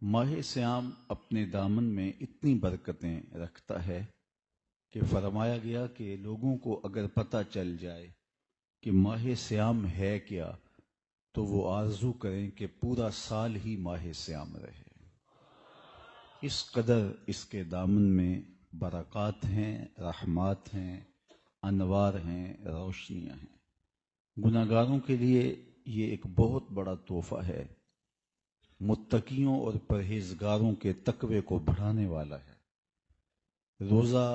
ماہ سیام اپنے دامن میں اتنی برکتیں رکھتا ہے کہ فرمایا گیا کہ لوگوں کو اگر پتہ چل جائے کہ ماہ سیام ہے کیا تو وہ آرزو کریں کہ پورا سال ہی ماہ سیام رہے۔ اس قدر اس کے دامن میں برکات ہیں، رحمات ہیں، انوار ہیں، روشنیاں ہیں۔ گناہگاروں کے لیے یہ ایک بہت بڑا تحفہ ہے، متقیوں اور پرہیزگاروں کے تقوی کو بڑھانے والا ہے۔ روزہ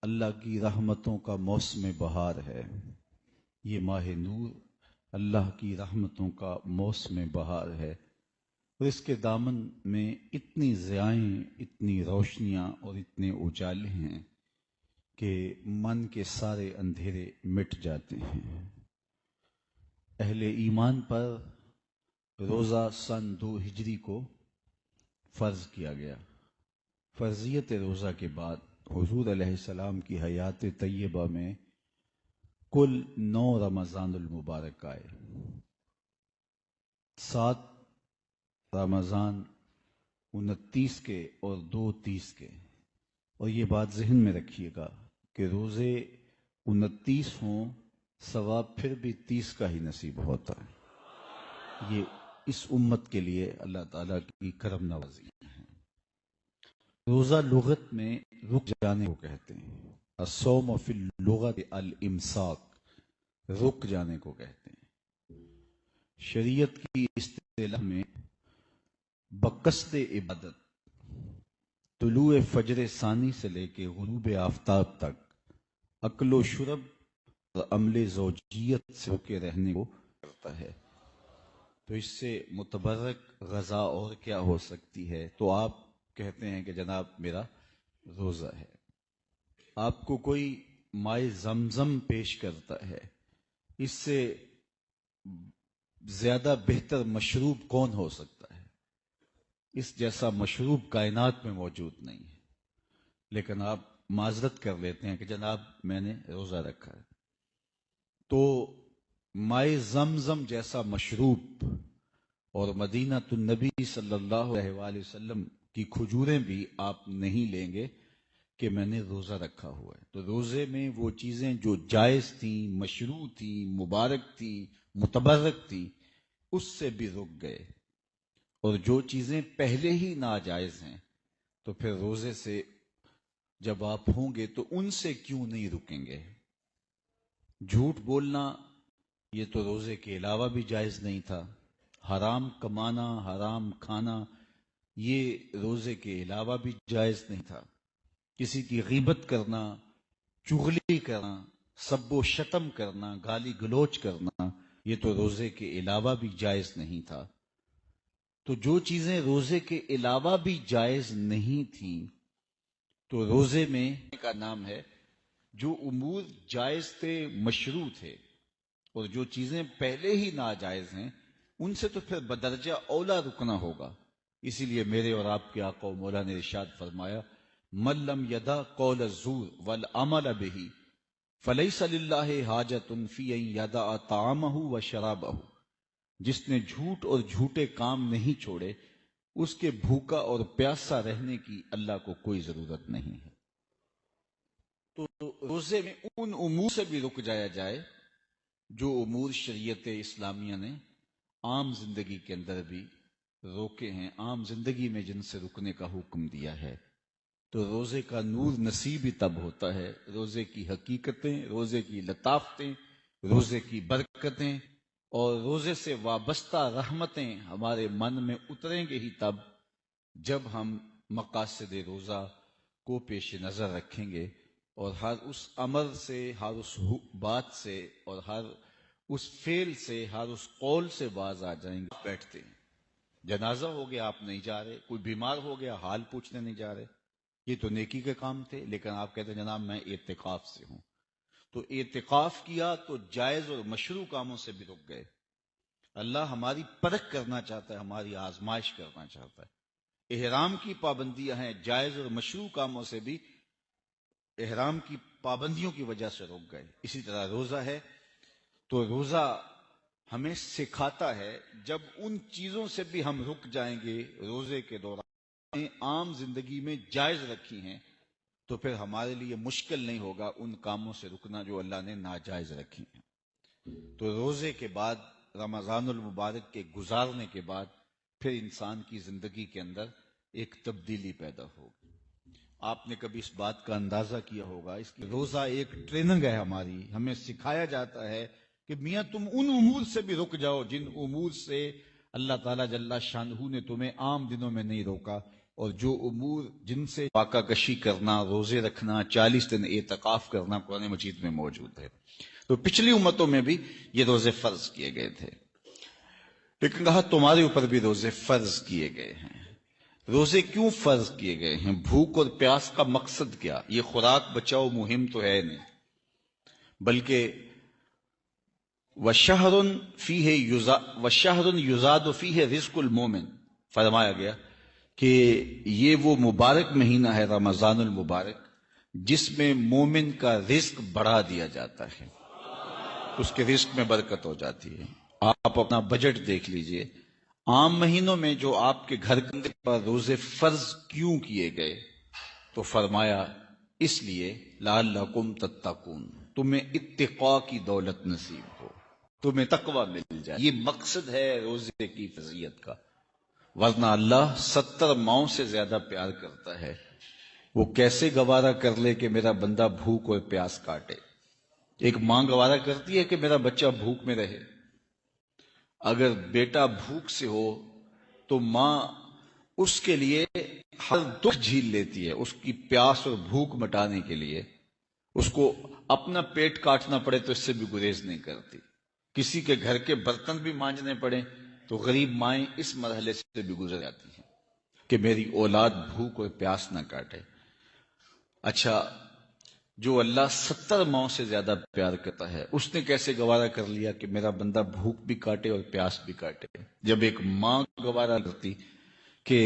اللہ کی رحمتوں کا موسم بہار ہے۔ یہ ماہ نور اللہ کی رحمتوں کا موسم بہار ہے، اور اس کے دامن میں اتنی ضیائیں، اتنی روشنیاں اور اتنے اجالے ہیں کہ من کے سارے اندھیرے مٹ جاتے ہیں۔ اہل ایمان پر روزہ سن 2 ہجری کو فرض کیا گیا۔ فرضیت روزہ کے بعد حضور علیہ السلام کی حیات طیبہ میں کل 9 رمضان المبارک آئے۔ 7 رمضان 29 کے اور 2 30 کے، اور یہ بات ذہن میں رکھیے گا کہ روزے 29 ہوں ثواب پھر بھی 30 کا ہی نصیب ہوتا ہے۔ یہ اس امت کے لیے اللہ تعالیٰ کی کرم نوازی ہے۔ روزہ لغت میں رک جانے کو کہتے ہیں۔ الصوم فی اللغت الامساک، رک جانے کو کہتے ہیں۔ شریعت کی اصطلاح میں بقصد عبادت طلوع فجر ثانی سے لے کے غروب آفتاب تک اکل و شرب اور عمل زوجیت سے روکے رہنے کو کرتا ہے۔ تو اس سے متبرک غذا اور کیا ہو سکتی ہے؟ تو آپ کہتے ہیں کہ جناب میرا روزہ ہے۔ آپ کو کوئی مائے زمزم پیش کرتا ہے، اس سے زیادہ بہتر مشروب کون ہو سکتا ہے؟ اس جیسا مشروب کائنات میں موجود نہیں ہے، لیکن آپ معذرت کر لیتے ہیں کہ جناب میں نے روزہ رکھا ہے۔ تو مائے زمزم جیسا مشروب اور مدینہ النبی صلی اللہ علیہ وآلہ وسلم کی کھجوریں بھی آپ نہیں لیں گے کہ میں نے روزہ رکھا ہوا ہے۔ تو روزے میں وہ چیزیں جو جائز تھیں، مشروع تھیں، مبارک تھیں، متبرک تھیں، اس سے بھی رک گئے، اور جو چیزیں پہلے ہی ناجائز ہیں تو پھر روزے سے جب آپ ہوں گے تو ان سے کیوں نہیں رکیں گے؟ جھوٹ بولنا یہ تو روزے کے علاوہ بھی جائز نہیں تھا۔ حرام کمانا، حرام کھانا یہ روزے کے علاوہ بھی جائز نہیں تھا۔ کسی کی غیبت کرنا، چغلی کرنا، سب و شتم کرنا، گالی گلوچ کرنا یہ تو روزے کے علاوہ بھی جائز نہیں تھا۔ تو جو چیزیں روزے کے علاوہ بھی جائز نہیں تھیں تو روزے میں کا نام ہے۔ جو امور جائز تھے، مشروع تھے، اور جو چیزیں پہلے ہی ناجائز ہیں ان سے تو پھر بدرجہ اولا رکنا ہوگا۔ اسی لیے میرے اور آپ کے آقا و مولا نے ارشاد فرمایا، من لم یدع قول الزور والعمل به فلیس للہ حاجۃ فی ان یدع طعامہ و شرابہ۔ جس نے جھوٹ اور جھوٹے کام نہیں چھوڑے اس کے بھوکا اور پیاسا رہنے کی اللہ کو کوئی ضرورت نہیں ہے۔ تو روزے میں ان امور سے بھی رک جایا جائے جو امور شریعت اسلامیہ نے عام زندگی کے اندر بھی روکے ہیں، عام زندگی میں جن سے رکنے کا حکم دیا ہے۔ تو روزے کا نور نصیب ہی تب ہوتا ہے، روزے کی حقیقتیں، روزے کی لطافتیں، روزے کی برکتیں اور روزے سے وابستہ رحمتیں ہمارے من میں اتریں گے ہی تب جب ہم مقاصد روزہ کو پیش نظر رکھیں گے، اور ہر اس عمل سے، ہر اس بات سے، اور ہر اس فعل سے، ہر اس قول سے باز آ جائیں گے۔ بیٹھتے ہیں، جنازہ ہو گیا آپ نہیں جا رہے، کوئی بیمار ہو گیا حال پوچھنے نہیں جا رہے، یہ تو نیکی کے کام تھے، لیکن آپ کہتے ہیں جناب میں اعتکاف سے ہوں۔ تو اعتکاف کیا تو جائز اور مشروع کاموں سے بھی رک گئے۔ اللہ ہماری پرکھ کرنا چاہتا ہے، ہماری آزمائش کرنا چاہتا ہے۔ احرام کی پابندیاں ہیں، جائز اور مشروع کاموں سے بھی احرام کی پابندیوں کی وجہ سے رک گئے۔ اسی طرح روزہ ہے، تو روزہ ہمیں سکھاتا ہے جب ان چیزوں سے بھی ہم رک جائیں گے روزے کے دوران عام زندگی میں جائز رکھی ہیں تو پھر ہمارے لیے مشکل نہیں ہوگا ان کاموں سے رکنا جو اللہ نے ناجائز رکھی ہیں۔ تو روزے کے بعد، رمضان المبارک کے گزارنے کے بعد پھر انسان کی زندگی کے اندر ایک تبدیلی پیدا ہوگی۔ آپ نے کبھی اس بات کا اندازہ کیا ہوگا، اس کی روزہ ایک ٹریننگ ہے ہماری، ہمیں سکھایا جاتا ہے کہ میاں تم ان امور سے بھی رک جاؤ جن امور سے اللہ تعالیٰ جل شانہ نے تمہیں عام دنوں میں نہیں روکا، اور جو امور جن سے فاقہ کشی کرنا، روزے رکھنا، 40 دن اعتکاف کرنا قرآن مجید میں موجود ہے۔ تو پچھلی امتوں میں بھی یہ روزے فرض کیے گئے تھے، لیکن کہا تمہارے اوپر بھی روزے فرض کیے گئے ہیں۔ روزے کیوں فرض کیے گئے ہیں؟ بھوک اور پیاس کا مقصد کیا؟ یہ خوراک بچاؤ مہم تو ہے نہیں، بلکہ وَشَهْرٌ يُزَادُ فِيهِ رِزْقُ الْمُؤْمِنِ، فرمایا گیا کہ یہ وہ مبارک مہینہ ہے رمضان المبارک جس میں مومن کا رزق بڑھا دیا جاتا ہے، اس کے رزق میں برکت ہو جاتی ہے۔ آپ اپنا بجٹ دیکھ لیجئے، عام مہینوں میں جو آپ کے گھر پر روزے فرض کیوں کیے گئے؟ تو فرمایا اس لیے لعلکم تتقون، تمہیں اتقاء کی دولت نصیب ہو، تمہیں تقوی مل جائے، یہ مقصد ہے روزے کی فضیلت کا۔ ورنہ اللہ 70 ماؤں سے زیادہ پیار کرتا ہے، وہ کیسے گوارا کر لے کہ میرا بندہ بھوک اور پیاس کاٹے؟ ایک ماں گوارا کرتی ہے کہ میرا بچہ بھوک میں رہے؟ اگر بیٹا بھوک سے ہو تو ماں اس کے لیے ہر دکھ جھیل لیتی ہے، اس کی پیاس اور بھوک مٹانے کے لیے اس کو اپنا پیٹ کاٹنا پڑے تو اس سے بھی گریز نہیں کرتی، کسی کے گھر کے برتن بھی مانجنے پڑے تو غریب مائیں اس مرحلے سے بھی گزر جاتی ہیں کہ میری اولاد بھوک اور پیاس نہ کاٹے۔ اچھا، جو اللہ 70 ماؤں سے زیادہ پیار کرتا ہے اس نے کیسے گوارا کر لیا کہ میرا بندہ بھوک بھی کاٹے اور پیاس بھی کاٹے؟ جب ایک ماں گوارا کرتی کہ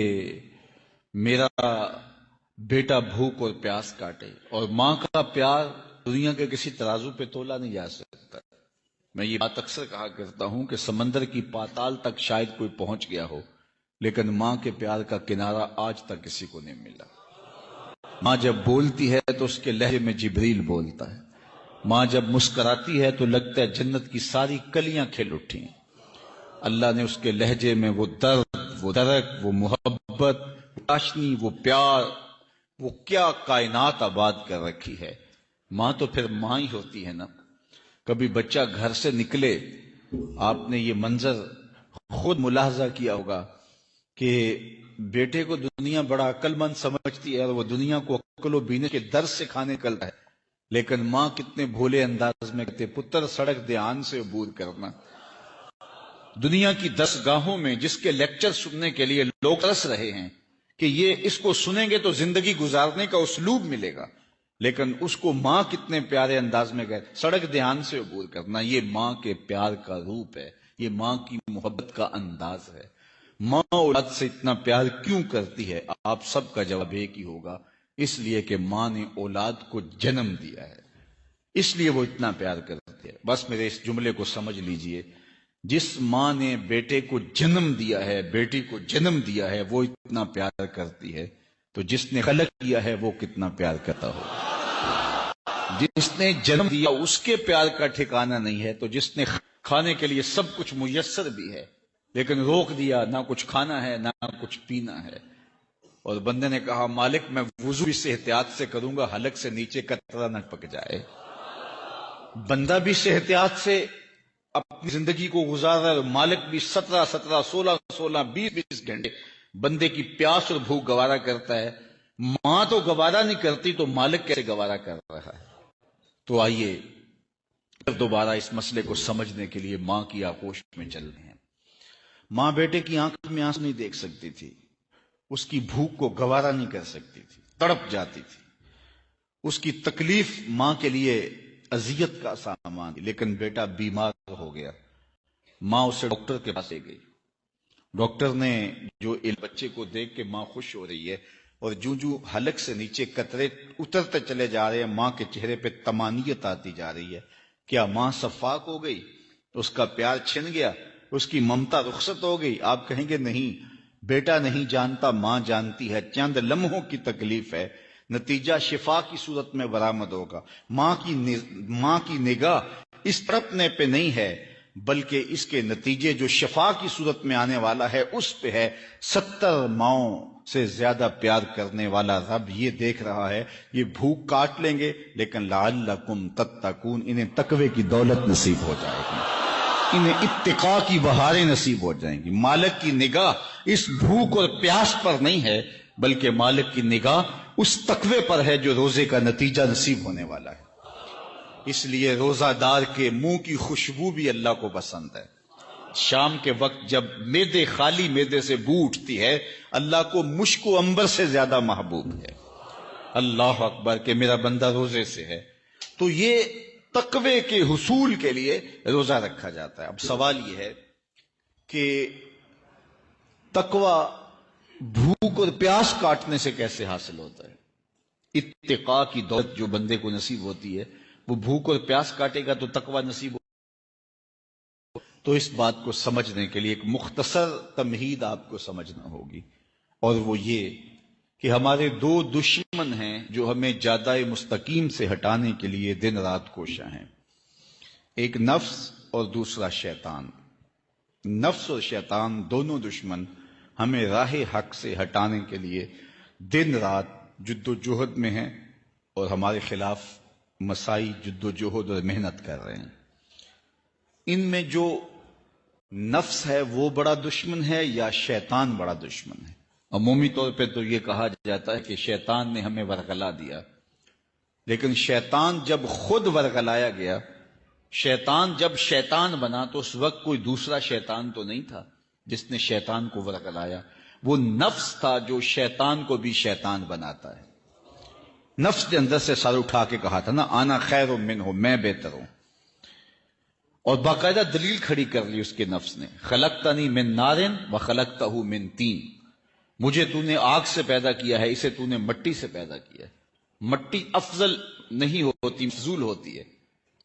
میرا بیٹا بھوک اور پیاس کاٹے، اور ماں کا پیار دنیا کے کسی ترازو پہ تولا نہیں جا سکتا۔ میں یہ بات اکثر کہا کرتا ہوں کہ سمندر کی پاتال تک شاید کوئی پہنچ گیا ہو، لیکن ماں کے پیار کا کنارہ آج تک کسی کو نہیں ملا۔ ماں جب بولتی ہے تو اس کے لہجے میں جبریل بولتا ہے، ماں جب مسکراتی ہے تو لگتا ہے جنت کی ساری کلیاں کھل اٹھی ہیں۔ اللہ نے اس کے لہجے میں وہ درد، وہ درک، وہ محبت، وہ چاشنی، وہ پیار، وہ کیا کائنات آباد کر رکھی ہے۔ ماں تو پھر ماں ہی ہوتی ہے نا۔ کبھی بچہ گھر سے نکلے، آپ نے یہ منظر خود ملاحظہ کیا ہوگا کہ بیٹے کو دنیا بڑا عقل مند سمجھتی ہے اور وہ دنیا کو عقل و بینش کے درس سکھانے نکلتا ہے، لیکن ماں کتنے بھولے انداز میں کہتے پتر سڑک دھیان سے عبور کرنا۔ دنیا کی 10 گاہوں میں جس کے لیکچر سننے کے لیے لوگ ترس رہے ہیں کہ یہ اس کو سنیں گے تو زندگی گزارنے کا اسلوب ملے گا، لیکن اس کو ماں کتنے پیارے انداز میں کہے سڑک دھیان سے عبور کرنا۔ یہ ماں کے پیار کا روپ ہے، یہ ماں کی محبت کا انداز ہے۔ ماں اولاد سے اتنا پیار کیوں کرتی ہے؟ آپ سب کا جواب ایک ہی ہوگا، اس لیے کہ ماں نے اولاد کو جنم دیا ہے، اس لیے وہ اتنا پیار کرتی ہے۔ بس میرے اس جملے کو سمجھ لیجئے، جس ماں نے بیٹے کو جنم دیا ہے، بیٹی کو جنم دیا ہے، وہ اتنا پیار کرتی ہے، تو جس نے خلق کیا ہے وہ کتنا پیار کرتا ہوگا۔ جس نے جنم دیا اس کے پیار کا ٹھکانہ نہیں ہے، تو جس نے کھانے کے لیے سب کچھ میسر بھی ہے لیکن روک دیا، نہ کچھ کھانا ہے نہ کچھ پینا ہے، اور بندے نے کہا مالک میں وضو اس احتیاط سے کروں گا حلق سے نیچے قطرہ نہ پک جائے۔ بندہ بھی اس احتیاط سے اپنی زندگی کو گزار رہا ہے، مالک بھی 17 17 16 16 20 20 گھنٹے بندے کی پیاس اور بھوک گوارا کرتا ہے۔ ماں تو گوارا نہیں کرتی تو مالک کیسے گوارا کر رہا ہے؟ تو آئیے دوبارہ اس مسئلے کو سمجھنے کے لیے ماں کی آغوش میں چل رہے ہیں۔ ماں بیٹے کی آنکھ میں آنسو نہیں دیکھ سکتی تھی، اس کی بھوک کو گوارا نہیں کر سکتی تھی، تڑپ جاتی تھی، اس کی تکلیف ماں کے لیے اذیت کا سامان، لیکن بیٹا بیمار ہو گیا، ماں اسے ڈاکٹر کے پاس لے گئی۔ ڈاکٹر نے جو بچے کو دیکھ کے ماں خوش ہو رہی ہے اور جو حلق سے نیچے قطرے اترتے چلے جا رہے ہیں، ماں کے چہرے پہ طمانینت آتی جا رہی ہے۔ کیا ماں صفاق ہو گئی؟ اس کا پیار چھن گیا؟ اس کی ممتا رخصت ہو گئی؟ آپ کہیں گے نہیں، بیٹا نہیں جانتا ماں جانتی ہے، چند لمحوں کی تکلیف ہے، نتیجہ شفا کی صورت میں برآمد ہوگا۔ ماں کی نگاہ اس تڑپنے پہ نہیں ہے، بلکہ اس کے نتیجے جو شفا کی صورت میں آنے والا ہے اس پہ ہے۔ 70 ماؤں سے زیادہ پیار کرنے والا رب یہ دیکھ رہا ہے، یہ بھوک کاٹ لیں گے لیکن لعلکم تتقون، انہیں تقوی کی دولت نصیب ہو جائے گی، انہیں اتقاء کی بہاریں نصیب ہو جائیں گی۔ مالک کی نگاہ اس بھوک اور پیاس پر نہیں ہے، بلکہ مالک کی نگاہ اس تقوی پر ہے جو روزے کا نتیجہ نصیب ہونے والا ہے۔ اس لیے روزہ دار کے منہ کی خوشبو بھی اللہ کو پسند ہے۔ شام کے وقت جب معدے خالی معدے سے بو اٹھتی ہے، اللہ کو مشک و عنبر سے زیادہ محبوب ہے۔ اللہ اکبر کہ میرا بندہ روزے سے ہے، تو یہ تقوی کے حصول کے لیے روزہ رکھا جاتا ہے۔ اب سوال یہ ہے کہ تقوی بھوک اور پیاس کاٹنے سے کیسے حاصل ہوتا ہے؟ اتقاء کی دولت جو بندے کو نصیب ہوتی ہے وہ بھوک اور پیاس کاٹے گا تو تقوی نصیب ہو۔ تو اس بات کو سمجھنے کے لیے ایک مختصر تمہید آپ کو سمجھنا ہوگی، اور وہ یہ کہ ہمارے 2 دشمن ہیں جو ہمیں جادہ مستقیم سے ہٹانے کے لیے دن رات کوشاں ہیں، ایک نفس اور دوسرا شیطان۔ نفس اور شیطان دونوں دشمن ہمیں راہ حق سے ہٹانے کے لیے دن رات جد و جہد میں ہیں اور ہمارے خلاف مساعی جد و جہد اور محنت کر رہے ہیں۔ ان میں جو نفس ہے وہ بڑا دشمن ہے یا شیطان بڑا دشمن ہے؟ عمومی طور پہ تو یہ کہا جاتا ہے کہ شیطان نے ہمیں ورغلا دیا، لیکن شیطان جب خود ورغلایا گیا، شیطان جب شیطان بنا تو اس وقت کوئی دوسرا شیطان تو نہیں تھا جس نے شیطان کو ورغلایا، وہ نفس تھا جو شیطان کو بھی شیطان بناتا ہے۔ نفس کے اندر سے سر اٹھا کے کہا تھا نا، آنا خیر منہ، میں بہتر ہوں، اور باقاعدہ دلیل کھڑی کر لی اس کے نفس نے، خلقتنی من نار وخلقتہ من طین، مجھے تو نے آگ سے پیدا کیا ہے، اسے تو نے مٹی سے پیدا کیا ہے۔ مٹی افضل نہیں ہوتی، فضول ہوتی ہے،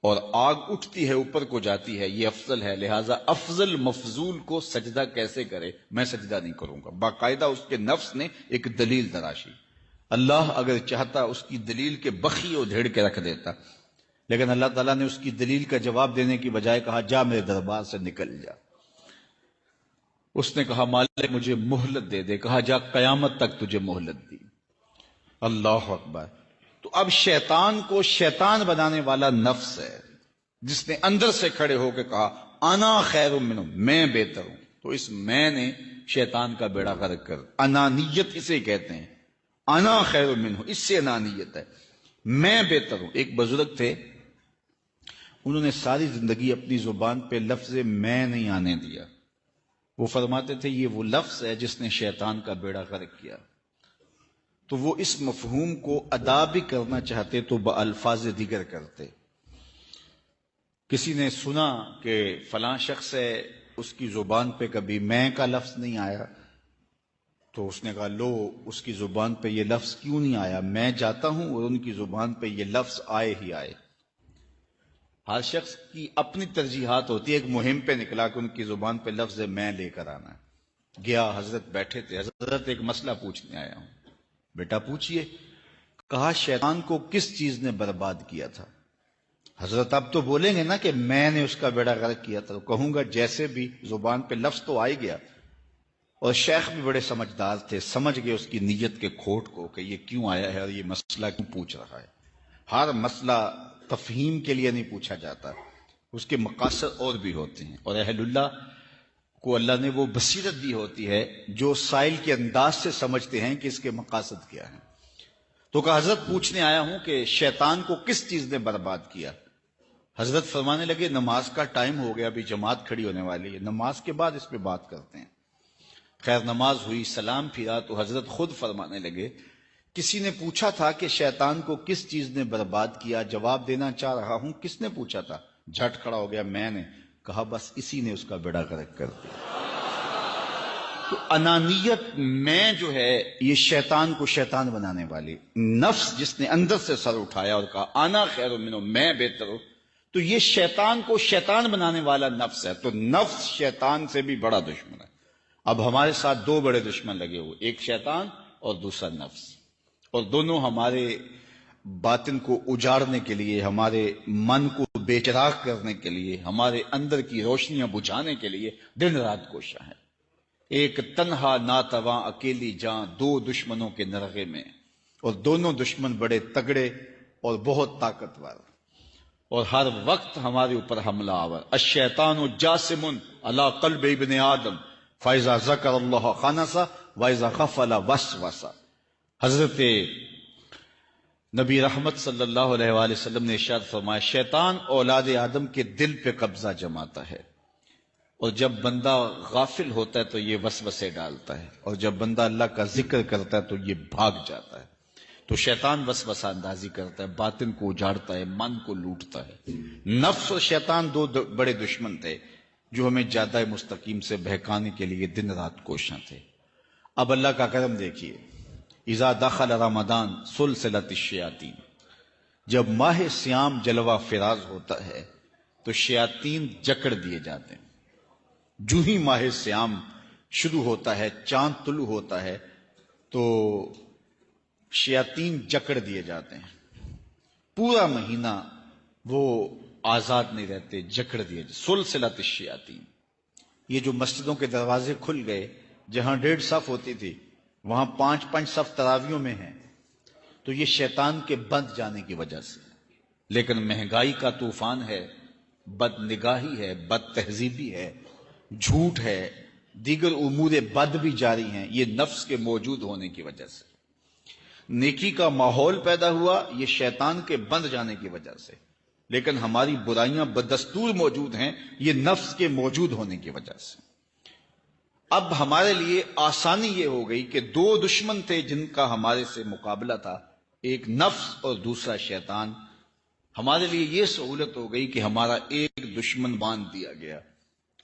اور آگ اٹھتی ہے اوپر کو جاتی ہے، یہ افضل ہے، لہٰذا افضل مفضول کو سجدہ کیسے کرے، میں سجدہ نہیں کروں گا۔ باقاعدہ اس کے نفس نے ایک دلیل تراشی۔ اللہ اگر چاہتا اس کی دلیل کے بخی ادھیڑ کے رکھ دیتا، لیکن اللہ تعالیٰ نے اس کی دلیل کا جواب دینے کی بجائے کہا جا میرے دربار سے نکل جا۔ اس نے کہا مالک مجھے مہلت دے دے، کہا جا قیامت تک تجھے مہلت دی۔ اللہ اکبر۔ تو اب شیطان کو شیطان بنانے والا نفس ہے جس نے اندر سے کھڑے ہو کے کہا انا خیر منہ، میں بہتر ہوں۔ تو اس میں نے شیطان کا بیڑا غرق کر، انانیت اسے کہتے ہیں، انا خیر منہ، اس سے انانیت ہے، میں بہتر ہوں۔ ایک بزرگ تھے، انہوں نے ساری زندگی اپنی زبان پہ لفظ میں نہیں آنے دیا۔ وہ فرماتے تھے یہ وہ لفظ ہے جس نے شیطان کا بیڑا غرق کیا۔ تو وہ اس مفہوم کو ادا بھی کرنا چاہتے تو بألفاظ دیگر کرتے۔ کسی نے سنا کہ فلاں شخص ہے، اس کی زبان پہ کبھی میں کا لفظ نہیں آیا، تو اس نے کہا لو اس کی زبان پہ یہ لفظ کیوں نہیں آیا، میں جاتا ہوں اور ان کی زبان پہ یہ لفظ آئے ہی آئے۔ ہر شخص کی اپنی ترجیحات ہوتی ہے، ایک مہم پہ نکلا کہ ان کی زبان پہ لفظ میں لے کر آنا ہے۔ گیا، حضرت بیٹھے تھے، حضرت ایک مسئلہ پوچھنے آیا ہوں۔ بیٹا پوچھئے۔ کہا شیطان کو کس چیز نے برباد کیا تھا؟ حضرت اب تو بولیں گے نا کہ میں نے اس کا بیڑا غرق کیا تھا، تو کہوں گا جیسے بھی زبان پہ لفظ تو آ ہی گیا، اور شیخ بھی بڑے سمجھدار تھے، سمجھ گئے اس کی نیت کے کھوٹ کو کہ یہ کیوں آیا ہے اور یہ مسئلہ کیوں پوچھ رہا ہے۔ ہر مسئلہ تفہیم کے لیے نہیں پوچھا جاتا، اس کے مقاصد اور بھی ہوتے ہیں، اور اہل اللہ کو اللہ نے وہ بصیرت دی ہوتی ہے جو سائل کے انداز سے سمجھتے ہیں کہ اس کے مقاصد کیا ہیں۔ تو کہا حضرت پوچھنے آیا ہوں کہ شیطان کو کس چیز نے برباد کیا؟ حضرت فرمانے لگے نماز کا ٹائم ہو گیا، ابھی جماعت کھڑی ہونے والی ہے، نماز کے بعد اس پہ بات کرتے ہیں۔ خیر نماز ہوئی، سلام پھرا تو حضرت خود فرمانے لگے کسی نے پوچھا تھا کہ شیطان کو کس چیز نے برباد کیا، جواب دینا چاہ رہا ہوں کس نے پوچھا تھا؟ جھٹ کھڑا ہو گیا میں نے۔ کہا بس اسی نے اس کا بیڑا غرق کر دیا۔ تو انانیت میں جو ہے یہ شیطان کو شیطان بنانے والی، نفس جس نے اندر سے سر اٹھایا اور کہا انا خیر منہ، میں بہتر ہوں، تو یہ شیطان کو شیطان بنانے والا نفس ہے۔ تو نفس شیطان سے بھی بڑا دشمن ہے۔ اب ہمارے ساتھ دو بڑے دشمن لگے ہوئے، ایک شیطان اور دوسرا نفس، اور دونوں ہمارے باطن کو اجاڑنے کے لیے، ہمارے من کو بے چراغ کرنے کے لیے، ہمارے اندر کی روشنیاں بجھانے کے لیے دن رات کوشاں ہیں۔ ایک تنہا ناتواں اکیلی جاں دو دشمنوں کے نرغے میں، اور دونوں دشمن بڑے تگڑے اور بہت طاقتور، اور ہر وقت ہمارے اوپر حملہ آور۔ الشیطان جاسم علی قلب ابن آدم فاذا ذکر اللہ خنس واذا غفل وسوس۔ حضرت نبی رحمت صلی اللہ علیہ وآلہ وسلم نے ارشاد فرمایا، شیطان اولاد آدم کے دل پہ قبضہ جماتا ہے، اور جب بندہ غافل ہوتا ہے تو یہ وسوسے ڈالتا ہے، اور جب بندہ اللہ کا ذکر کرتا ہے تو یہ بھاگ جاتا ہے۔ تو شیطان وسوسہ اندازی کرتا ہے، باطن کو اجاڑتا ہے، من کو لوٹتا ہے۔ نفس اور شیطان دو بڑے دشمن تھے جو ہمیں جادہ مستقیم سے بہکانے کے لیے دن رات کوشاں تھے۔ اب اللہ کا کرم دیکھیے، اذا دخل رمضان سلسلۃ الشیاطین، جب ماہ سیام جلوہ فراز ہوتا ہے تو شیاطین جکڑ دیے جاتے ہیں۔ جو ہی ماہ سیام شروع ہوتا ہے، چاند طلوع ہوتا ہے تو شیاطین جکڑ دیے جاتے ہیں، پورا مہینہ وہ آزاد نہیں رہتے، جکڑ دیے جاتے۔ سلسلۃ الشیاطین، یہ جو مسجدوں کے دروازے کھل گئے، جہاں 1.5 صف ہوتی تھی وہاں 5 صف تراویوں میں ہیں، تو یہ شیطان کے بند جانے کی وجہ سے۔ لیکن مہنگائی کا طوفان ہے، بد نگاہی ہے، بد تہذیبی ہے، جھوٹ ہے، دیگر امور بد بھی جاری ہیں، یہ نفس کے موجود ہونے کی وجہ سے۔ نیکی کا ماحول پیدا ہوا یہ شیطان کے بند جانے کی وجہ سے، لیکن ہماری برائیاں بدستور موجود ہیں یہ نفس کے موجود ہونے کی وجہ سے۔ اب ہمارے لیے آسانی یہ ہو گئی کہ دو دشمن تھے جن کا ہمارے سے مقابلہ تھا، ایک نفس اور دوسرا شیطان۔ ہمارے لیے یہ سہولت ہو گئی کہ ہمارا ایک دشمن باندھ دیا گیا۔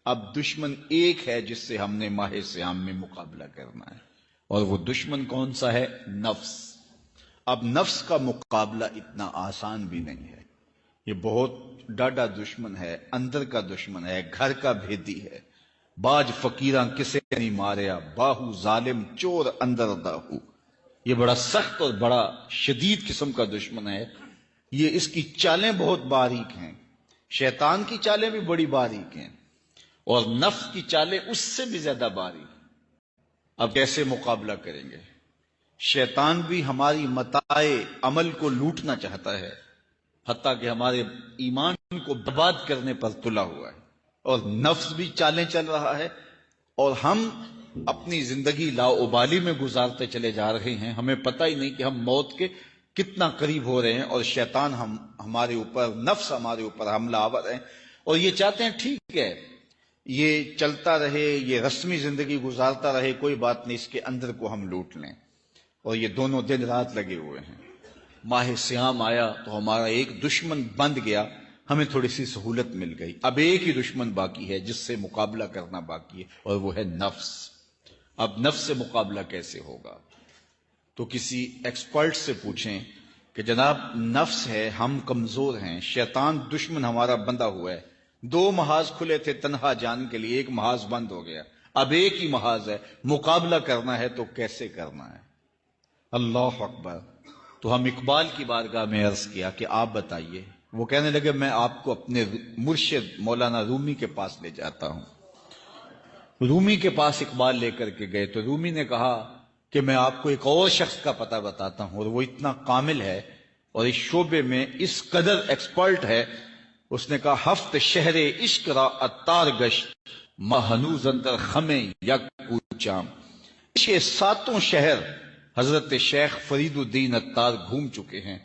اب دشمن ایک ہے جس سے ہم نے ماہ سیام میں مقابلہ کرنا ہے، اور وہ دشمن کون سا ہے؟ نفس۔ اب نفس کا مقابلہ اتنا آسان بھی نہیں ہے، یہ بہت ڈاڈا دشمن ہے، اندر کا دشمن ہے، گھر کا بھیدی ہے۔ باج فقیراں کسے نہیں ماریا، باہو ظالم چور اندر داہو۔ یہ بڑا سخت اور بڑا شدید قسم کا دشمن ہے، یہ اس کی چالیں بہت باریک ہیں، شیطان کی چالیں بھی بڑی باریک ہیں، اور نفس کی چالیں اس سے بھی زیادہ باریک۔ اب کیسے مقابلہ کریں گے؟ شیطان بھی ہماری متاع عمل کو لوٹنا چاہتا ہے، حتیٰ کہ ہمارے ایمان کو برباد کرنے پر تلا ہوا ہے، اور نفس بھی چالیں چل رہا ہے، اور ہم اپنی زندگی لاؤبالی میں گزارتے چلے جا رہے ہیں، ہمیں پتہ ہی نہیں کہ ہم موت کے کتنا قریب ہو رہے ہیں، اور شیطان ہمارے اوپر، نفس ہمارے اوپر حملہ آور ہیں، اور یہ چاہتے ہیں ٹھیک ہے یہ چلتا رہے، یہ رسمی زندگی گزارتا رہے، کوئی بات نہیں، اس کے اندر کو ہم لوٹ لیں، اور یہ دونوں دن رات لگے ہوئے ہیں۔ ماہ سیام آیا تو ہمارا ایک دشمن بند گیا، ہمیں تھوڑی سی سہولت مل گئی، اب ایک ہی دشمن باقی ہے جس سے مقابلہ کرنا باقی ہے، اور وہ ہے نفس۔ اب نفس سے مقابلہ کیسے ہوگا؟ تو کسی ایکسپرٹ سے پوچھیں کہ جناب نفس ہے، ہم کمزور ہیں، شیطان دشمن ہمارا بندہ ہوا ہے، 2 محاذ کھلے تھے تنہا جان کے لیے، ایک محاذ بند ہو گیا، اب ایک ہی محاذ ہے، مقابلہ کرنا ہے تو کیسے کرنا ہے؟ اللہ اکبر۔ تو ہم اقبال کی بارگاہ میں عرض کیا کہ آپ بتائیے۔ وہ کہنے لگے میں آپ کو اپنے مرشد مولانا رومی کے پاس لے جاتا ہوں۔ رومی کے پاس اقبال لے کر کے گئے تو رومی نے کہا کہ میں آپ کو ایک اور شخص کا پتہ بتاتا ہوں، اور وہ اتنا کامل ہے اور اس شعبے میں اس قدر ایکسپرٹ ہے، اس نے کہا ہفت شہر عشق را اتار گشت مہنوز اندر خمیں یک کوچام۔ یہ 7 شہر حضرت شیخ فرید الدین عطار گھوم چکے ہیں،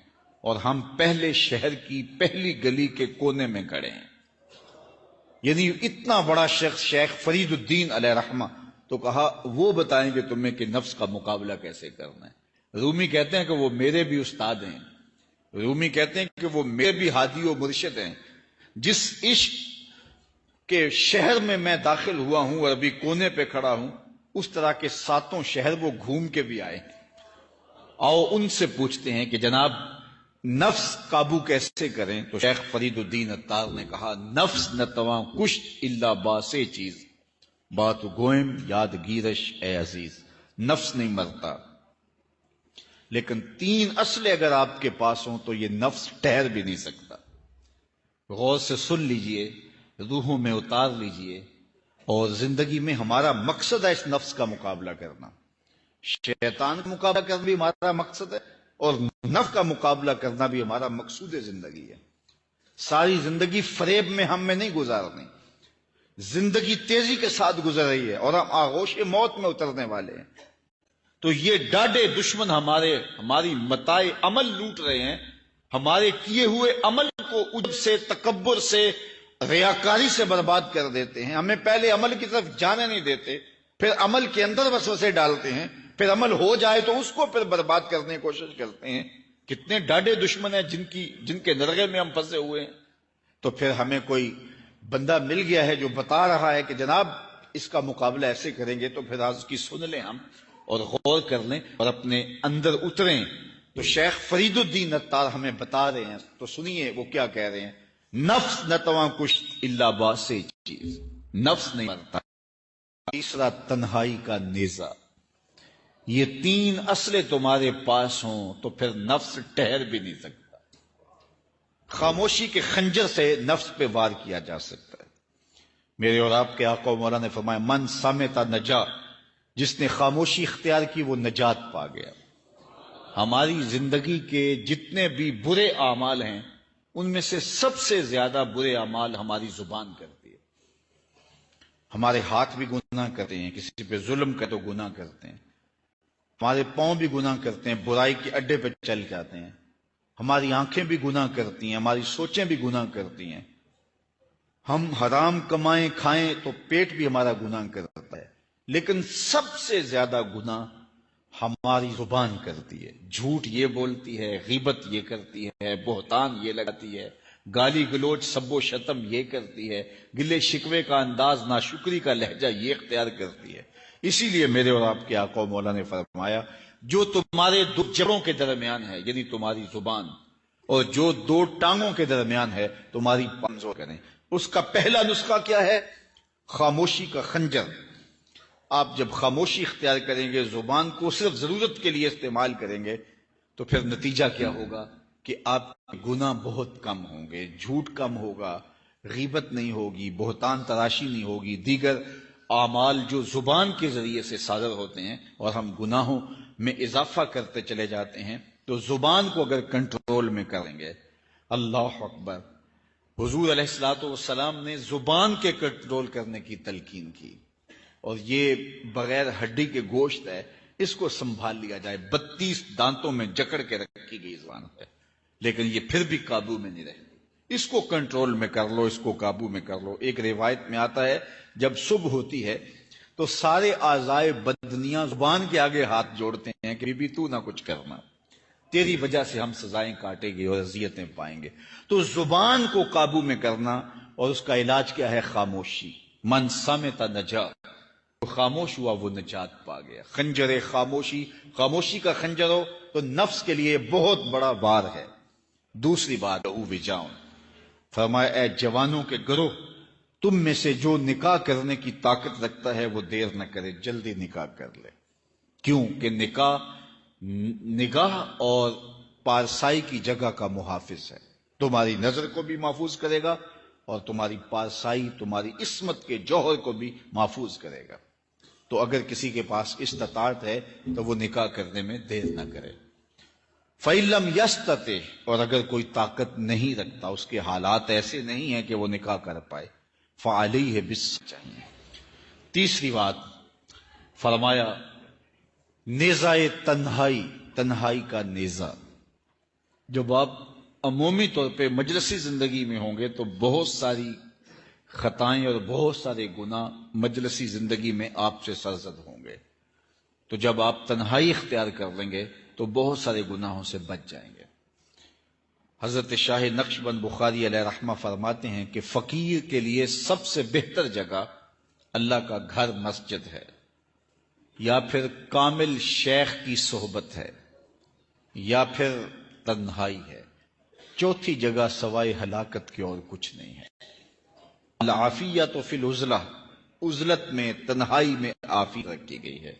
اور ہم پہلے شہر کی پہلی گلی کے کونے میں کھڑے ہیں۔ یعنی اتنا بڑا شخص شیخ فرید الدین علیہ رحمہ، تو کہا وہ بتائیں گے تمہیں کہ نفس کا مقابلہ کیسے کرنا ہے۔ رومی کہتے ہیں کہ وہ میرے بھی استاد ہیں، رومی کہتے ہیں کہ وہ میرے بھی ہادی و مرشد ہیں، جس عشق کے شہر میں میں داخل ہوا ہوں اور ابھی کونے پہ کھڑا ہوں، اس طرح کے 7 شہر وہ گھوم کے بھی آئے ہیں۔ آؤ ان سے پوچھتے ہیں کہ جناب نفس قابو کیسے کریں؟ تو شیخ فرید الدین عطار نے کہا نفس نتواں کشت الا باسے چیز، بات گوئم یاد گیرش اے عزیز، نفس نہیں مرتا، لیکن 3 اصلیں اگر آپ کے پاس ہوں تو یہ نفس ٹھہر بھی نہیں سکتا۔ غور سے سن لیجئے، روحوں میں اتار لیجئے، اور زندگی میں ہمارا مقصد ہے اس نفس کا مقابلہ کرنا۔ شیطان کا مقابلہ کرنا بھی ہمارا مقصد ہے، اور نفس کا مقابلہ کرنا بھی ہمارا مقصود زندگی ہے۔ ساری زندگی فریب میں ہم میں نہیں گزارنی، زندگی تیزی کے ساتھ گزر رہی ہے اور ہم آغوش موت میں اترنے والے ہیں۔ تو یہ ڈاڈے دشمن ہماری متاع عمل لوٹ رہے ہیں، ہمارے کیے ہوئے عمل کو عجب سے، تکبر سے، ریاکاری سے برباد کر دیتے ہیں۔ ہمیں پہلے عمل کی طرف جانے نہیں دیتے، پھر عمل کے اندر وسوسے ڈالتے ہیں، پھر عمل ہو جائے تو اس کو پھر برباد کرنے کی کوشش کرتے ہیں۔ کتنے ڈاڈے دشمن ہیں جن کے نرغے میں ہم پھنسے ہوئے ہیں۔ تو پھر ہمیں کوئی بندہ مل گیا ہے جو بتا رہا ہے کہ جناب اس کا مقابلہ ایسے کریں گے، تو پھر آج اس کی سن لیں ہم اور غور کر لیں اور اپنے اندر اتریں۔ تو شیخ فرید الدین عطار ہمیں بتا رہے ہیں، تو سنیے وہ کیا کہہ رہے ہیں۔ نفس نتواں کشت الا باسی چیز، نفس نہیں مرتا۔ تیسرا تنہائی کا نیزہ، یہ 3 اصلیں تمہارے پاس ہوں تو پھر نفس ٹھہر بھی نہیں سکتا۔ خاموشی کے خنجر سے نفس پہ وار کیا جا سکتا ہے۔ میرے اور آپ کے آقا و مولا نے فرمایا من صامت نجا، جس نے خاموشی اختیار کی وہ نجات پا گیا۔ ہماری زندگی کے جتنے بھی برے اعمال ہیں ان میں سے سب سے زیادہ برے اعمال ہماری زبان کرتی ہے۔ ہمارے ہاتھ بھی گناہ کرتے ہیں، کسی پہ ظلم کر تو گناہ کرتے ہیں، ہمارے پاؤں بھی گناہ کرتے ہیں، برائی کے اڈے پہ چل جاتے ہیں، ہماری آنکھیں بھی گناہ کرتی ہیں، ہماری سوچیں بھی گناہ کرتی ہیں، ہم حرام کمائیں کھائیں تو پیٹ بھی ہمارا گناہ کرتا ہے، لیکن سب سے زیادہ گناہ ہماری زبان کرتی ہے۔ جھوٹ یہ بولتی ہے، غیبت یہ کرتی ہے، بہتان یہ لگاتی ہے، گالی گلوچ سب و شتم یہ کرتی ہے، گلے شکوے کا انداز، ناشکری کا لہجہ یہ اختیار کرتی ہے۔ اسی لیے میرے اور آپ کے آقا و مولا نے فرمایا جو تمہارے 2 جبڑوں کے درمیان ہے یعنی تمہاری زبان، اور جو 2 ٹانگوں کے درمیان ہے تمہاری پنزو کریں، اس کا پہلا نسخہ کیا ہے؟ خاموشی کا خنجر۔ آپ جب خاموشی اختیار کریں گے، زبان کو صرف ضرورت کے لیے استعمال کریں گے، تو پھر نتیجہ کیا ہوگا کہ آپ کے گناہ بہت کم ہوں گے، جھوٹ کم ہوگا، غیبت نہیں ہوگی، بہتان تراشی نہیں ہوگی، دیگر اعمال جو زبان کے ذریعے سے صادر ہوتے ہیں، اور ہم گناہوں میں اضافہ کرتے چلے جاتے ہیں۔ تو زبان کو اگر کنٹرول میں کریں گے، اللہ اکبر، حضور علیہ الصلوۃ والسلام نے زبان کے کنٹرول کرنے کی تلقین کی، اور یہ بغیر ہڈی کے گوشت ہے، اس کو سنبھال لیا جائے، 32 دانتوں میں جکڑ کے رکھی گئی زبان ہے، لیکن یہ پھر بھی قابو میں نہیں رہتی۔ اس کو کنٹرول میں کر لو، اس کو قابو میں کر لو۔ ایک روایت میں آتا ہے جب صبح ہوتی ہے تو سارے اعضائے بدنیاں زبان کے آگے ہاتھ جوڑتے ہیں کہ بی بی تو نہ کچھ کرنا، تیری وجہ سے ہم سزائیں کاٹیں گے اور اذیتیں پائیں گے۔ تو زبان کو قابو میں کرنا، اور اس کا علاج کیا ہے؟ خاموشی۔ من صامت نجا، جو خاموش ہوا وہ نجات پا گیا۔ خنجر خاموشی، خاموشی کا خنجر ہو تو نفس کے لیے بہت بڑا وار ہے۔ دوسری بات لہو وجاؤن، فرمایا اے جوانوں کے گروہ، تم میں سے جو نکاح کرنے کی طاقت رکھتا ہے وہ دیر نہ کرے، جلدی نکاح کر لے۔ کیوں کہ نکاح نگاہ اور پارسائی کی جگہ کا محافظ ہے، تمہاری نظر کو بھی محفوظ کرے گا اور تمہاری پارسائی، تمہاری عصمت کے جوہر کو بھی محفوظ کرے گا۔ تو اگر کسی کے پاس استطاعت ہے تو وہ نکاح کرنے میں دیر نہ کرے۔ فَإِن لَمْ يَسْتَطِعْ، اور اگر کوئی طاقت نہیں رکھتا، اس کے حالات ایسے نہیں ہیں کہ وہ نکاح کر پائے، فَعَلَيْهِ بِالصَّبْرِ، چاہیے۔ تیسری بات فرمایا نیزہ تنہائی، تنہائی کا نیزہ۔ جب آپ عمومی طور پہ مجلسی زندگی میں ہوں گے تو بہت ساری خطائیں اور بہت سارے گناہ مجلسی زندگی میں آپ سے سرزد ہوں گے، تو جب آپ تنہائی اختیار کر لیں گے تو بہت سارے گناہوں سے بچ جائیں گے۔ حضرت شاہ نقشبند بخاری علیہ رحمہ فرماتے ہیں کہ فقیر کے لیے سب سے بہتر جگہ اللہ کا گھر مسجد ہے، یا پھر کامل شیخ کی صحبت ہے، یا پھر تنہائی ہے۔ چوتھی جگہ سوائے ہلاکت کے اور کچھ نہیں ہے۔ العافیۃ فی العزلہ، عزلت میں، تنہائی میں آفیت رکھی گئی ہے۔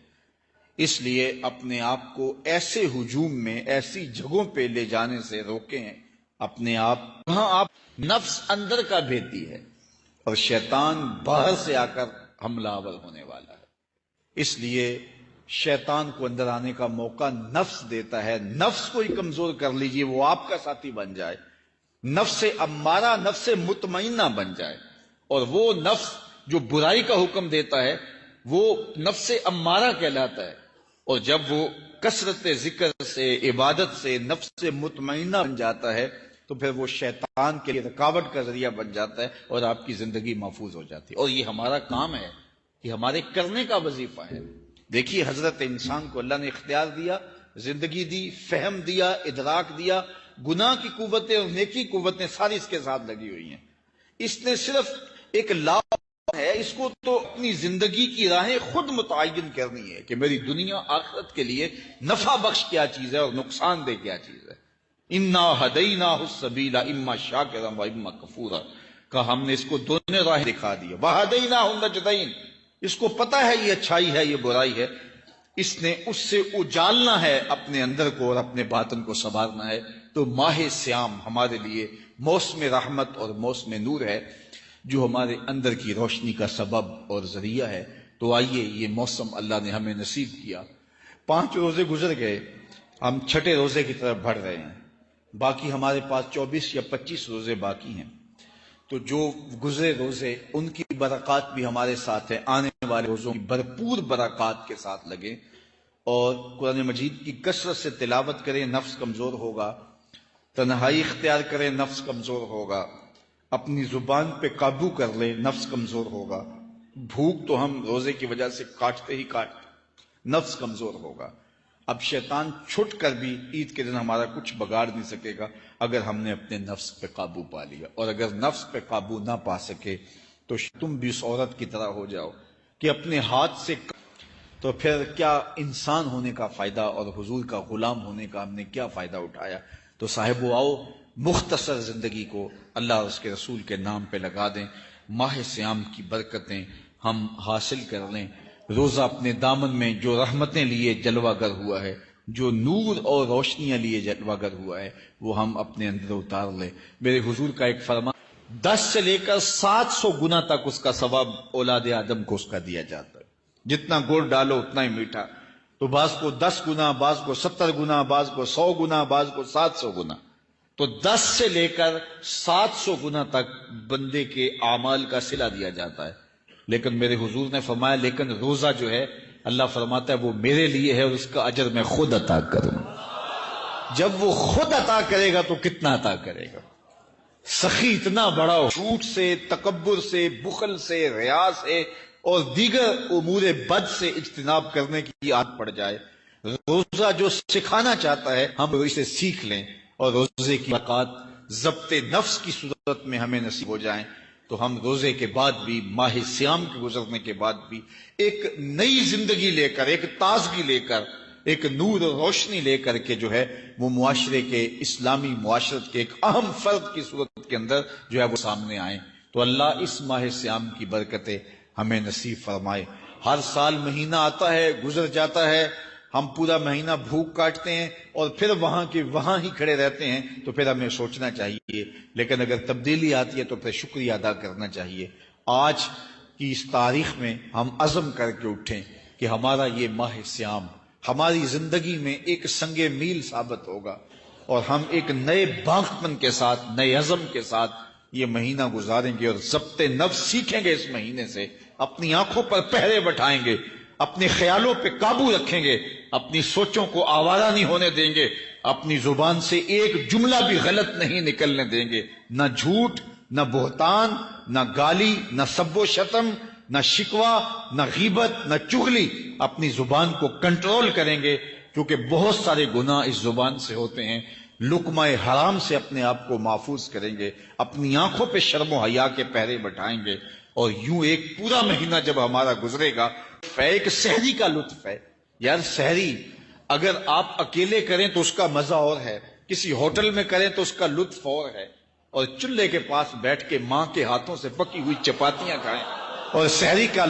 اس لیے اپنے آپ کو ایسے ہجوم میں، ایسی جگہوں پہ لے جانے سے روکیں اپنے آپ، جہاں آپ نفس اندر کا بھیتی ہے اور شیطان باہر سے آ کر حملہ آور ہونے والا ہے۔ اس لیے شیطان کو اندر آنے کا موقع نفس دیتا ہے۔ نفس کو ہی کمزور کر لیجئے، وہ آپ کا ساتھی بن جائے، نفس امارہ، نفس مطمئنہ بن جائے، اور وہ نفس جو برائی کا حکم دیتا ہے وہ نفس امارہ کہلاتا ہے، اور جب وہ کثرت ذکر سے، عبادت سے نفس مطمئنہ بن جاتا ہے تو پھر وہ شیطان کے لیے رکاوٹ کا ذریعہ بن جاتا ہے اور آپ کی زندگی محفوظ ہو جاتی ہے۔ اور یہ ہمارا کام ہے، یہ ہمارے کرنے کا وظیفہ ہے۔ دیکھیے حضرت انسان کو اللہ نے اختیار دیا، زندگی دی، فہم دیا، ادراک دیا، گناہ کی قوتیں اور نیکی قوتیں ساری اس کے ساتھ لگی ہوئی ہیں۔ اس نے صرف ایک لا ہے، اس کو تو اپنی زندگی کی راہیں خود متعین کرنی ہے کہ میری دنیا آخرت کے لیے نفع بخش کیا چیز ہے اور نقصان دہ کیا چیز ہے۔ انا ہدیناہ السبیل اما شاکرا و اما کفورا، کہ ہم نے اس کو دونوں راہیں دکھا دی، وہدیناہ النجدین، اس کو پتہ ہے یہ اچھائی ہے یہ برائی ہے، اس نے اس سے اجالنا ہے اپنے اندر کو اور اپنے باطن کو سنوارنا ہے۔ تو ماہ سیام ہمارے لیے موسم رحمت اور موسم نور ہے، جو ہمارے اندر کی روشنی کا سبب اور ذریعہ ہے۔ تو آئیے یہ موسم اللہ نے ہمیں نصیب کیا۔ 5 روزے گزر گئے، ہم 6 روزے کی طرف بڑھ رہے ہیں، باقی ہمارے پاس 24 یا 25 روزے باقی ہیں۔ تو جو گزرے روزے ان کی برکات بھی ہمارے ساتھ ہے، آنے والے روزوں کی بھرپور برکات کے ساتھ لگے اور قرآن مجید کی کثرت سے تلاوت کریں، نفس کمزور ہوگا، تنہائی اختیار کریں، نفس کمزور ہوگا، اپنی زبان پہ قابو کر لیں، نفس کمزور ہوگا، بھوک تو ہم روزے کی وجہ سے کاٹتے ہی نفس کمزور ہوگا۔ اب شیطان چھٹ کر بھی عید کے دن ہمارا کچھ بگاڑ نہیں سکے گا اگر ہم نے اپنے نفس پہ قابو پا لیا، اور اگر نفس پہ قابو نہ پا سکے تو تم بھی اس عورت کی طرح ہو جاؤ کہ اپنے ہاتھ سے، تو پھر کیا انسان ہونے کا فائدہ اور حضور کا غلام ہونے کا ہم نے کیا فائدہ اٹھایا؟ تو صاحبو آؤ مختصر زندگی کو اللہ اور اس کے رسول کے نام پہ لگا دیں، ماہ سیام کی برکتیں ہم حاصل کر لیں، روزہ اپنے دامن میں جو رحمتیں لیے جلوہ گر ہوا ہے، جو نور اور روشنیاں لیے جلوہ گر ہوا ہے، وہ ہم اپنے اندر اتار لیں۔ میرے حضور کا ایک فرمان، 10 سے لے کر 700 گنا تک اس کا ثواب اولاد آدم کو اس کا دیا جاتا ہے۔ جتنا گڑ ڈالو اتنا ہی میٹھا، تو بعض کو 10 گنا، بعض کو 70 گنا، بعض کو 100 گنا، بعض کو 700 گنا، تو 10 سے لے کر 700 گنا تک بندے کے اعمال کا صلہ دیا جاتا ہے۔ لیکن میرے حضور نے فرمایا لیکن روزہ جو ہے اللہ فرماتا ہے وہ میرے لیے ہے اور اس کا اجر میں خود عطا کروں۔ جب وہ خود عطا کرے گا تو کتنا عطا کرے گا؟ سخی اتنا بڑا ہو، جھوٹ سے، تکبر سے، بخل سے، ریا سے اور دیگر امور بد سے اجتناب کرنے کی عادت پڑ جائے۔ روزہ جو سکھانا چاہتا ہے ہم اسے سیکھ لیں اور روزے کی برکات ضبط نفس کی صورت میں ہمیں نصیب ہو جائیں، تو ہم روزے کے بعد بھی، ماہ سیام کے گزرنے کے بعد بھی ایک نئی زندگی لے کر، ایک تازگی لے کر، ایک نور اور روشنی لے کر کے جو ہے وہ معاشرے کے، اسلامی معاشرت کے ایک اہم فرد کی صورت کے اندر جو ہے وہ سامنے آئیں۔ تو اللہ اس ماہ سیام کی برکتیں ہمیں نصیب فرمائے۔ ہر سال مہینہ آتا ہے، گزر جاتا ہے، ہم پورا مہینہ بھوک کاٹتے ہیں اور پھر وہاں کے وہاں ہی کھڑے رہتے ہیں، تو پھر ہمیں سوچنا چاہیے، لیکن اگر تبدیلی آتی ہے تو پھر شکریہ ادا کرنا چاہیے۔ آج کی اس تاریخ میں ہم عزم کر کے اٹھیں کہ ہمارا یہ ماہ سیام ہماری زندگی میں ایک سنگ میل ثابت ہوگا، اور ہم ایک نئے باغپن کے ساتھ، نئے عزم کے ساتھ یہ مہینہ گزاریں گے اور ضبط نفس سیکھیں گے۔ اس مہینے سے اپنی آنکھوں پر پہرے بٹھائیں گے، اپنے خیالوں پہ قابو رکھیں گے، اپنی سوچوں کو آوارہ نہیں ہونے دیں گے، اپنی زبان سے ایک جملہ بھی غلط نہیں نکلنے دیں گے، نہ جھوٹ، نہ بہتان، نہ گالی، نہ سب و شتم، نہ شکوہ، نہ غیبت، نہ چغلی۔ اپنی زبان کو کنٹرول کریں گے، کیونکہ بہت سارے گناہ اس زبان سے ہوتے ہیں۔ لقمہ حرام سے اپنے آپ کو محفوظ کریں گے، اپنی آنکھوں پہ شرم و حیا کے پہرے بٹھائیں گے، اور یوں ایک پورا مہینہ جب ہمارا گزرے گا، ایک سحری کا لطف ہے۔ یار سحری اگر آپ اکیلے کریں تو اس کا مزہ اور ہے، کسی ہوٹل میں کریں تو اس کا لطف اور ہے، اور چولہے کے پاس بیٹھ کے ماں کے ہاتھوں سے پکی ہوئی چپاتیاں کھائیں اور سحری کا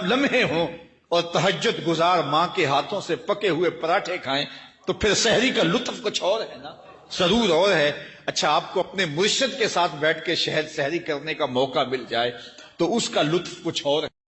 لمحے ہوں اور تہجد گزار ماں کے ہاتھوں سے پکے ہوئے پراٹھے کھائیں تو پھر سحری کا لطف کچھ اور ہے نا، سرور اور ہے۔ اچھا آپ کو اپنے مرشد کے ساتھ بیٹھ کے سحری کرنے کا موقع مل جائے تو اس کا لطف کچھ اور ہے۔